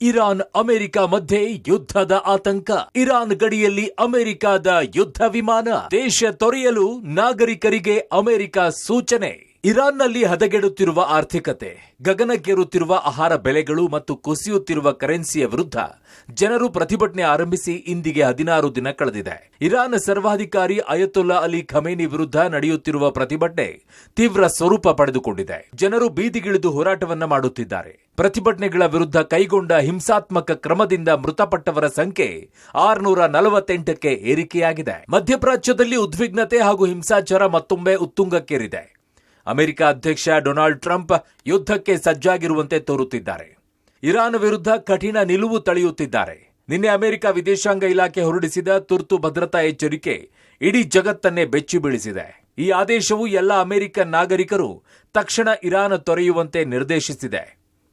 Iran America ಮಧ್ಯೆ ಯುದ್ಧದ ಆತಂಕ. ಇರಾನ್ ಗಡಿಯಲ್ಲಿ ಅಮೆರಿಕದ ಯುದ್ಧ ವಿಮಾನ. ದೇಶ ತೊರೆಯಲು ನಾಗರಿಕರಿಗೆ ಅಮೆರಿಕ ಸೂಚನೆ. ಇರಾನ್ನಲ್ಲಿ ಹದಗೆಡುತ್ತಿರುವ ಆರ್ಥಿಕತೆ, ಗಗನಕ್ಕೇರುತ್ತಿರುವ ಆಹಾರ ಬೆಲೆಗಳು ಮತ್ತು ಕುಸಿಯುತ್ತಿರುವ ಕರೆನ್ಸಿಯ ವಿರುದ್ಧ ಜನರು ಪ್ರತಿಭಟನೆ ಆರಂಭಿಸಿ ಇಂದಿಗೆ 16 ದಿನ ಕಳೆದಿದೆ. ಇರಾನ್ ಸರ್ವಾಧಿಕಾರಿ ಅಯತೊಲ್ಲಾ ಅಲಿ ಖಮೇನಿ ವಿರುದ್ಧ ನಡೆಯುತ್ತಿರುವ ಪ್ರತಿಭಟನೆ ತೀವ್ರ ಸ್ವರೂಪ ಪಡೆದುಕೊಂಡಿದೆ. ಜನರು ಬೀದಿಗಿಳಿದು ಹೋರಾಟವನ್ನ ಮಾಡುತ್ತಿದ್ದಾರೆ. ಪ್ರತಿಭಟನೆಗಳ ವಿರುದ್ಧ ಕೈಗೊಂಡ ಹಿಂಸಾತ್ಮಕ ಕ್ರಮದಿಂದ ಮೃತಪಟ್ಟವರ ಸಂಖ್ಯೆ 648ಕ್ಕೆ ಏರಿಕೆಯಾಗಿದೆ. ಮಧ್ಯಪ್ರಾಚ್ಯದಲ್ಲಿ ಉದ್ವಿಗ್ನತೆ ಹಾಗೂ ಹಿಂಸಾಚಾರ ಮತ್ತೊಮ್ಮೆ ಉತ್ತುಂಗಕ್ಕೇರಿದೆ. ಅಮೆರಿಕ ಅಧ್ಯಕ್ಷ ಡೊನಾಲ್ಡ್ ಟ್ರಂಪ್ ಯುದ್ಧಕ್ಕೆ ಸಜ್ಜಾಗಿರುವಂತೆ ತೋರುತ್ತಿದ್ದಾರೆ. ಇರಾನ್ ವಿರುದ್ಧ ಕಠಿಣ ನಿಲುವು ತಳೆಯುತ್ತಿದ್ದಾರೆ. ನಿನ್ನೆ ಅಮೆರಿಕ ವಿದೇಶಾಂಗ ಇಲಾಖೆ ಹೊರಡಿಸಿದ ತುರ್ತು ಭದ್ರತಾ ಎಚ್ಚರಿಕೆ ಇಡೀ ಜಗತ್ತನ್ನೇ ಬೆಚ್ಚಿ ಬೀಳಿಸಿದೆ. ಈ ಆದೇಶವು ಎಲ್ಲ ಅಮೆರಿಕ ನಾಗರಿಕರು ತಕ್ಷಣ ಇರಾನ್ ತೊರೆಯುವಂತೆ ನಿರ್ದೇಶಿಸಿದೆ.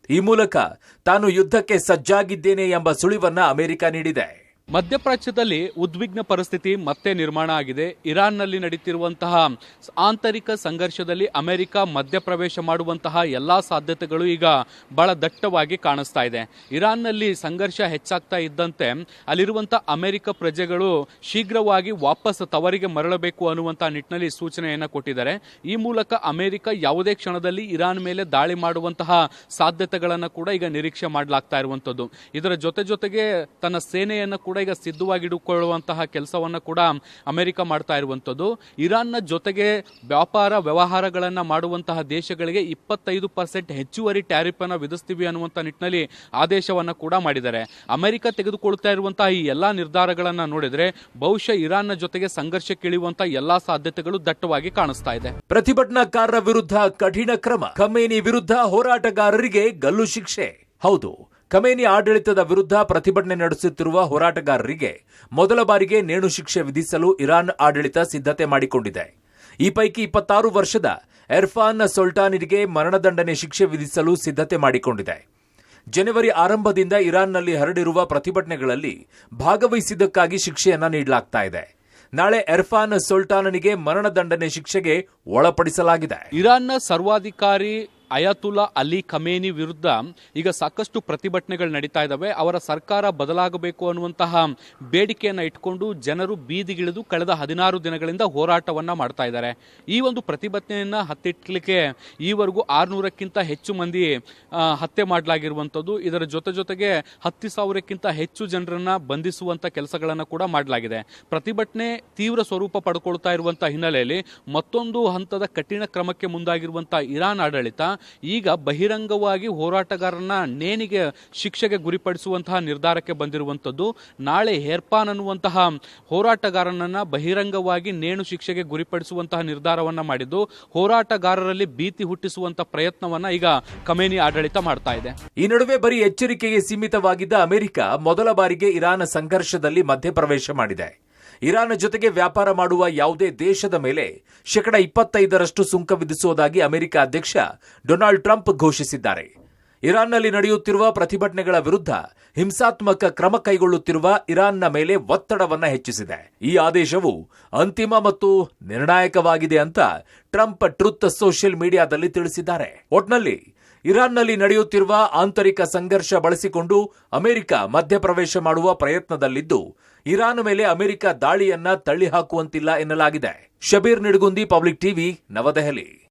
ಈ ಮೂಲಕ ತಾನು ಯುದ್ಧಕ್ಕೆ ಸಜ್ಜಾಗಿದ್ದೇನೆ ಎಂಬ ಸುಳಿವನ್ನ ಅಮೆರಿಕ ನೀಡಿದೆ. ಮಧ್ಯಪ್ರಾಚ್ಯದಲ್ಲಿ ಉದ್ವಿಗ್ನ ಪರಿಸ್ಥಿತಿ ಮತ್ತೆ ನಿರ್ಮಾಣ ಆಗಿದೆ. ಇರಾನ್ನಲ್ಲಿ ನಡೆಯುತ್ತಿರುವಂತಹ ಆಂತರಿಕ ಸಂಘರ್ಷದಲ್ಲಿ ಅಮೆರಿಕ ಮಧ್ಯಪ್ರವೇಶ ಮಾಡುವಂತಹ ಎಲ್ಲಾ ಸಾಧ್ಯತೆಗಳು ಈಗ ಬಹಳ ದಟ್ಟವಾಗಿ ಕಾಣಿಸ್ತಾ ಇದೆ. ಇರಾನ್ನಲ್ಲಿ ಸಂಘರ್ಷ ಹೆಚ್ಚಾಗ್ತಾ ಇದ್ದಂತೆ ಅಲ್ಲಿರುವಂತಹ ಅಮೆರಿಕ ಪ್ರಜೆಗಳು ಶೀಘ್ರವಾಗಿ ವಾಪಸ್ ತವರಿಗೆ ಮರಳಬೇಕು ಅನ್ನುವಂಥ ನಿಟ್ಟಿನಲ್ಲಿ ಸೂಚನೆಯನ್ನು ಕೊಟ್ಟಿದ್ದಾರೆ. ಈ ಮೂಲಕ ಅಮೆರಿಕ ಯಾವುದೇ ಕ್ಷಣದಲ್ಲಿ ಇರಾನ್ ಮೇಲೆ ದಾಳಿ ಮಾಡುವಂತಹ ಸಾಧ್ಯತೆಗಳನ್ನು ಕೂಡ ಈಗ ನಿರೀಕ್ಷೆ ಮಾಡಲಾಗ್ತಾ ಇರುವಂಥದ್ದು. ಇದರ ಜೊತೆಗೆ ತನ್ನ ಸೇನೆಯನ್ನು ಕೂಡ ಈಗ ಸಿದ್ಧವಾಗಿಟ್ಟುಕೊಳ್ಳುವಂತಹ ಕೆಲಸವನ್ನು ಕೂಡ ಅಮೆರಿಕ ಮಾಡ್ತಾ ಇರುವಂತದ್ದು. ಇರಾನ್ನ ಜೊತೆಗೆ ವ್ಯಾಪಾರ ವ್ಯವಹಾರಗಳನ್ನ ಮಾಡುವಂತಹ ದೇಶಗಳಿಗೆ 25% ಹೆಚ್ಚುವರಿ ಟ್ಯಾರಿಫ್ ಅನ್ನು ವಿಧಿಸ್ತೀವಿ ಅನ್ನುವಂಥ ನಿಟ್ಟಿನಲ್ಲಿ ಆದೇಶವನ್ನ ಕೂಡ ಮಾಡಿದ್ದಾರೆ. ಅಮೆರಿಕ ತೆಗೆದುಕೊಳ್ತಾ ಇರುವಂತಹ ಈ ಎಲ್ಲಾ ನಿರ್ಧಾರಗಳನ್ನ ನೋಡಿದ್ರೆ ಬಹುಶಃ ಇರಾನ್ನ ಜೊತೆಗೆ ಸಂಘರ್ಷಕ್ಕಿಳಿಯುವಂತಹ ಎಲ್ಲಾ ಸಾಧ್ಯತೆಗಳು ದಟ್ಟವಾಗಿ ಕಾಣಿಸ್ತಾ ಇದೆ. ಪ್ರತಿಭಟನಾಕಾರರ ವಿರುದ್ಧ ಕಠಿಣ ಕ್ರಮ. ಖಮೇನಿ ವಿರುದ್ಧ ಹೋರಾಟಗಾರರಿಗೆ ಗಲ್ಲು ಶಿಕ್ಷೆ. ಹೌದು, ಖಮೇನಿ ಆಡಳಿತದ ವಿರುದ್ಧ ಪ್ರತಿಭಟನೆ ನಡೆಸುತ್ತಿರುವ ಹೋರಾಟಗಾರರಿಗೆ ಮೊದಲ ಬಾರಿಗೆ ನೇಣು ಶಿಕ್ಷೆ ವಿಧಿಸಲು ಇರಾನ್ ಆಡಳಿತ ಸಿದ್ಧತೆ ಮಾಡಿಕೊಂಡಿದೆ. ಈ ಪೈಕಿ 26 ವರ್ಷದ ಎರ್ಫಾನ್ ಸೊಲ್ಟಾನಿಗೆ ಮರಣದಂಡನೆ ಶಿಕ್ಷೆ ವಿಧಿಸಲು ಸಿದ್ಧತೆ ಮಾಡಿಕೊಂಡಿದೆ. ಜನವರಿ ಆರಂಭದಿಂದ ಇರಾನ್ನಲ್ಲಿ ಹರಡಿರುವ ಪ್ರತಿಭಟನೆಗಳಲ್ಲಿ ಭಾಗವಹಿಸಿದ್ದಕ್ಕಾಗಿ ಶಿಕ್ಷೆಯನ್ನ ನೀಡಲಾಗ್ತಾ ಇದೆ. ನಾಳೆ ಎರ್ಫಾನ್ ಸೊಲ್ಟಾನನಿಗೆ ಮರಣದಂಡನೆ ಶಿಕ್ಷೆಗೆ ಒಳಪಡಿಸಲಾಗಿದೆ. ಇರಾನ್ನ ಸರ್ವಾಧಿಕಾರಿ ಅಯತುಲ್ಲಾ ಅಲಿ ಖಮೇನಿ ವಿರುದ್ಧ ಈಗ ಸಾಕಷ್ಟು ಪ್ರತಿಭಟನೆಗಳು ನಡೀತಾ ಇದ್ದಾವೆ. ಅವರ ಸರ್ಕಾರ ಬದಲಾಗಬೇಕು ಅನ್ನುವಂತಹ ಬೇಡಿಕೆಯನ್ನು ಇಟ್ಕೊಂಡು ಜನರು ಬೀದಿಗಿಳಿದು ಕಳೆದ 16 ದಿನಗಳಿಂದ ಹೋರಾಟವನ್ನ ಮಾಡ್ತಾ ಇದ್ದಾರೆ. ಈ ಒಂದು ಪ್ರತಿಭಟನೆಯನ್ನ ಹತ್ತಿಕ್ಕಲಿಕ್ಕೆ ಈವರೆಗೂ 600ಕ್ಕಿಂತ ಹೆಚ್ಚು ಮಂದಿ ಹತ್ಯೆ ಮಾಡಲಾಗಿರುವಂಥದ್ದು. ಇದರ ಜೊತೆಗೆ 10,000ಕ್ಕಿಂತ ಹೆಚ್ಚು ಜನರನ್ನ ಬಂಧಿಸುವಂತ ಕೆಲಸಗಳನ್ನು ಕೂಡ ಮಾಡಲಾಗಿದೆ. ಪ್ರತಿಭಟನೆ ತೀವ್ರ ಸ್ವರೂಪ ಪಡ್ಕೊಳ್ತಾ ಇರುವಂತಹ ಹಿನ್ನೆಲೆಯಲ್ಲಿ ಮತ್ತೊಂದು ಹಂತದ ಕಠಿಣ ಕ್ರಮಕ್ಕೆ ಮುಂದಾಗಿರುವಂತಹ ಇರಾನ್ ಆಡಳಿತ ಈಗ ಬಹಿರಂಗವಾಗಿ ಹೋರಾಟಗಾರರನ್ನ ನೇಣಿಗೆ ಶಿಕ್ಷೆಗೆ ಗುರಿಪಡಿಸುವಂತಹ ನಿರ್ಧಾರಕ್ಕೆ ಬಂದಿರುವಂತದ್ದು. ನಾಳೆ ಹೇರ್ಪಾನ್ ಅನ್ನುವಂತಹ ಹೋರಾಟಗಾರನನ್ನ ಬಹಿರಂಗವಾಗಿ ನೇಣು ಶಿಕ್ಷೆಗೆ ಗುರಿಪಡಿಸುವಂತಹ ನಿರ್ಧಾರವನ್ನ ಮಾಡಿದ್ದು ಹೋರಾಟಗಾರರಲ್ಲಿ ಭೀತಿ ಹುಟ್ಟಿಸುವಂತಹ ಪ್ರಯತ್ನವನ್ನ ಈಗ ಖಮೇನಿ ಆಡಳಿತ ಮಾಡ್ತಾ ಇದೆ. ಈ ನಡುವೆ ಬರೀ ಎಚ್ಚರಿಕೆಗೆ ಸೀಮಿತವಾಗಿದ್ದ ಅಮೆರಿಕ ಮೊದಲ ಬಾರಿಗೆ ಇರಾನ್ ಸಂಘರ್ಷದಲ್ಲಿ ಮಧ್ಯಪ್ರವೇಶ ಮಾಡಿದೆ. ಇರಾನ್ ಜೊತೆಗೆ ವ್ಯಾಪಾರ ಮಾಡುವ ಯಾವುದೇ ದೇಶದ ಮೇಲೆ 25% ಸುಂಕ ವಿಧಿಸುವುದಾಗಿ ಅಮೆರಿಕ ಅಧ್ಯಕ್ಷ ಡೊನಾಲ್ಡ್ ಟ್ರಂಪ್ ಘೋಷಿಸಿದ್ದಾರೆ. ಇರಾನ್ನಲ್ಲಿ ನಡೆಯುತ್ತಿರುವ ಪ್ರತಿಭಟನೆಗಳ ವಿರುದ್ಧ ಹಿಂಸಾತ್ಮಕ ಕ್ರಮ ಕೈಗೊಳ್ಳುತ್ತಿರುವ ಇರಾನ್ನ ಮೇಲೆ ಒತ್ತಡವನ್ನು ಹೆಚ್ಚಿಸಿದೆ. ಈ ಆದೇಶವು ಅಂತಿಮ ಮತ್ತು ನಿರ್ಣಾಯಕವಾಗಿದೆ ಅಂತ ಟ್ರಂಪ್ ಟ್ರುತ್ ಸೋಷಿಯಲ್ ಮೀಡಿಯಾದಲ್ಲಿ ತಿಳಿಸಿದ್ದಾರೆ. ಒಟ್ನಲ್ಲಿ ಇರಾನ್ನಲ್ಲಿ ನಡೆಯುತ್ತಿರುವ ಆಂತರಿಕ ಸಂಘರ್ಷ ಬಳಸಿಕೊಂಡು ಅಮೆರಿಕ ಮಧ್ಯಪ್ರವೇಶ ಮಾಡುವ ಪ್ರಯತ್ನದಲ್ಲಿದ್ದು ಇರಾನ್ ಮೇಲೆ ಅಮೆರಿಕ ದಾಳಿಯನ್ನ ತಳ್ಳಿಹಾಕುವಂತಿಲ್ಲ ಎನ್ನಲಾಗಿದೆ. ಶಬೀರ್ ನಿಡಗುಂದಿ, ಪಬ್ಲಿಕ್ ಟಿವಿ, ನವದೆಹಲಿ.